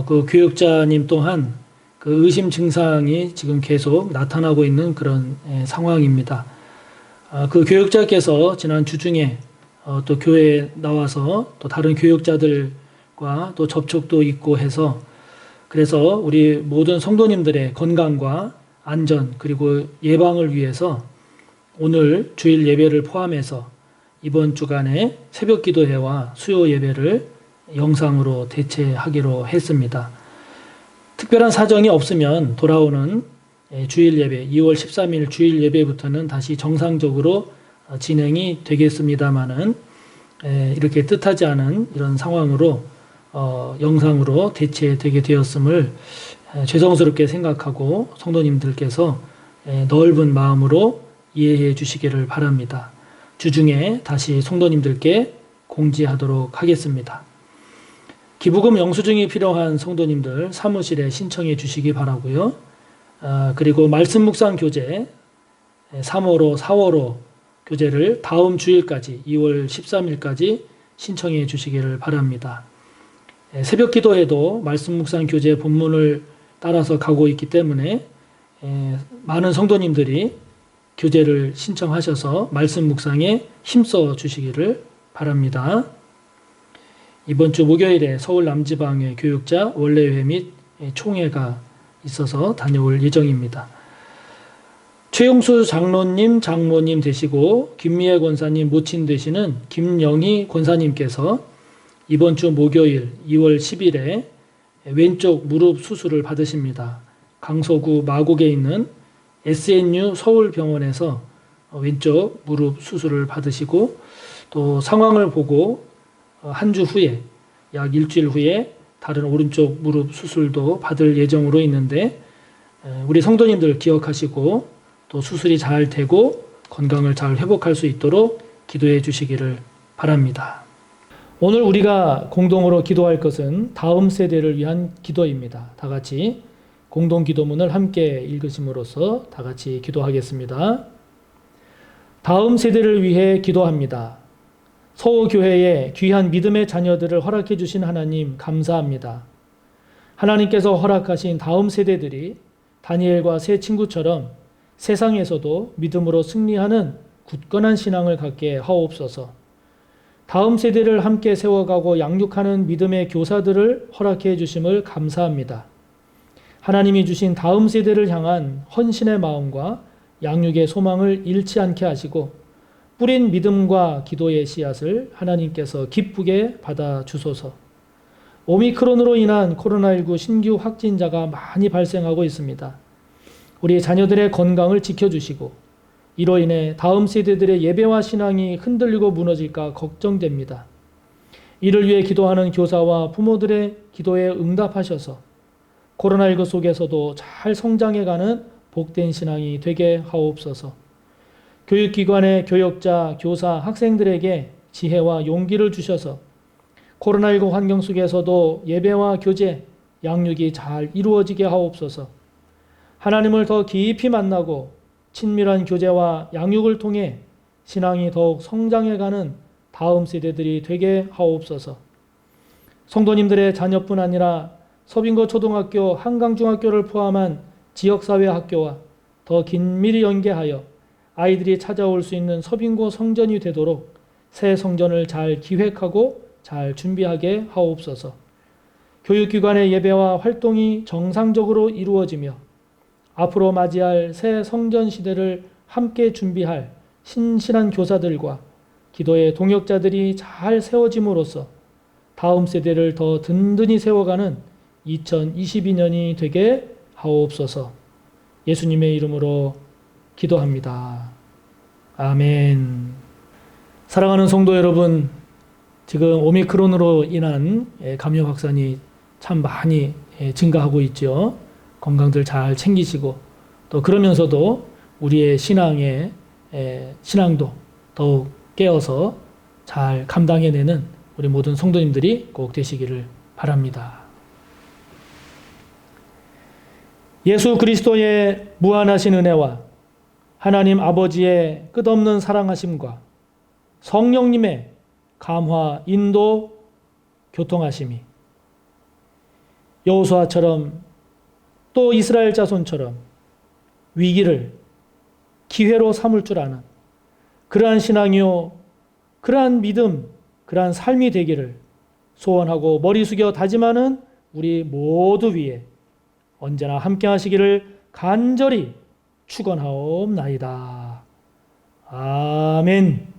그 교역자님 또한 그 의심 증상이 지금 계속 나타나고 있는 그런 상황입니다. 그 교역자께서 지난 주중에 또 교회에 나와서 또 다른 교역자들과 또 접촉도 있고 해서, 그래서 우리 모든 성도님들의 건강과 안전 그리고 예방을 위해서 오늘 주일 예배를 포함해서 이번 주간에 새벽 기도회와 수요 예배를 영상으로 대체하기로 했습니다. 특별한 사정이 없으면 돌아오는 주일 예배, 2월 13일 주일 예배부터는 다시 정상적으로 진행이 되겠습니다마는, 이렇게 뜻하지 않은 이런 상황으로 영상으로 대체되게 되었음을 죄송스럽게 생각하고 성도님들께서 넓은 마음으로 이해해 주시기를 바랍니다. 주중에 다시 성도님들께 공지하도록 하겠습니다. 기부금 영수증이 필요한 성도님들 사무실에 신청해 주시기 바라고요. 그리고 말씀 묵상 교재 3월호, 4월호 교재를 다음 주일까지 2월 13일까지 신청해 주시기를 바랍니다. 새벽 기도에도 말씀 묵상 교재 본문을 따라서 가고 있기 때문에 많은 성도님들이 교재를 신청하셔서 말씀 묵상에 힘써 주시기를 바랍니다. 이번 주 목요일에 서울 남지방의 교육자 원래회 및 총회가 있어서 다녀올 예정입니다. 최용수 장로님, 장모님 되시고 김미애 권사님 모친 되시는 김영희 권사님께서 이번 주 목요일 2월 10일에 왼쪽 무릎 수술을 받으십니다. 강서구 마곡에 있는 SNU 서울병원에서 왼쪽 무릎 수술을 받으시고, 또 상황을 보고 한 주 후에, 약 일주일 후에 다른 오른쪽 무릎 수술도 받을 예정으로 있는데, 우리 성도님들 기억하시고 또 수술이 잘 되고 건강을 잘 회복할 수 있도록 기도해 주시기를 바랍니다. 오늘 우리가 공동으로 기도할 것은 다음 세대를 위한 기도입니다. 다 같이 공동 기도문을 함께 읽으심으로써 다 같이 기도하겠습니다. 다음 세대를 위해 기도합니다. 서호교회에 귀한 믿음의 자녀들을 허락해 주신 하나님 감사합니다. 하나님께서 허락하신 다음 세대들이 다니엘과 세 친구처럼 세상에서도 믿음으로 승리하는 굳건한 신앙을 갖게 하옵소서. 다음 세대를 함께 세워가고 양육하는 믿음의 교사들을 허락해 주심을 감사합니다. 하나님이 주신 다음 세대를 향한 헌신의 마음과 양육의 소망을 잃지 않게 하시고 뿌린 믿음과 기도의 씨앗을 하나님께서 기쁘게 받아 주소서. 오미크론으로 인한 코로나19 신규 확진자가 많이 발생하고 있습니다. 우리 자녀들의 건강을 지켜주시고 이로 인해 다음 세대들의 예배와 신앙이 흔들리고 무너질까 걱정됩니다. 이를 위해 기도하는 교사와 부모들의 기도에 응답하셔서 코로나19 속에서도 잘 성장해가는 복된 신앙이 되게 하옵소서. 교육기관의 교역자, 교사, 학생들에게 지혜와 용기를 주셔서 코로나19 환경 속에서도 예배와 교제, 양육이 잘 이루어지게 하옵소서. 하나님을 더 깊이 만나고 친밀한 교제와 양육을 통해 신앙이 더욱 성장해가는 다음 세대들이 되게 하옵소서. 성도님들의 자녀뿐 아니라 서빙고 초등학교, 한강중학교를 포함한 지역사회 학교와 더 긴밀히 연계하여 아이들이 찾아올 수 있는 서빙고 성전이 되도록 새 성전을 잘 기획하고 잘 준비하게 하옵소서. 교육기관의 예배와 활동이 정상적으로 이루어지며 앞으로 맞이할 새 성전 시대를 함께 준비할 신실한 교사들과 기도의 동역자들이 잘 세워짐으로써 다음 세대를 더 든든히 세워가는 2022년이 되게 하옵소서. 예수님의 이름으로 기도합니다. 아멘. 사랑하는 성도 여러분, 지금 오미크론으로 인한 감염 확산이 참 많이 증가하고 있죠. 건강들 잘 챙기시고 또 그러면서도 우리의 신앙도 더욱 깨어서 잘 감당해내는 우리 모든 성도님들이 꼭 되시기를 바랍니다. 예수 그리스도의 무한하신 은혜와 하나님 아버지의 끝없는 사랑하심과 성령님의 감화, 인도, 교통하심이 여호수아처럼 또 이스라엘 자손처럼 위기를 기회로 삼을 줄 아는 그러한 신앙이요, 그러한 믿음, 그러한 삶이 되기를 소원하고 머리 숙여 다짐하는 우리 모두 위에 언제나 함께 하시기를 간절히 축원하옵나이다. 아멘.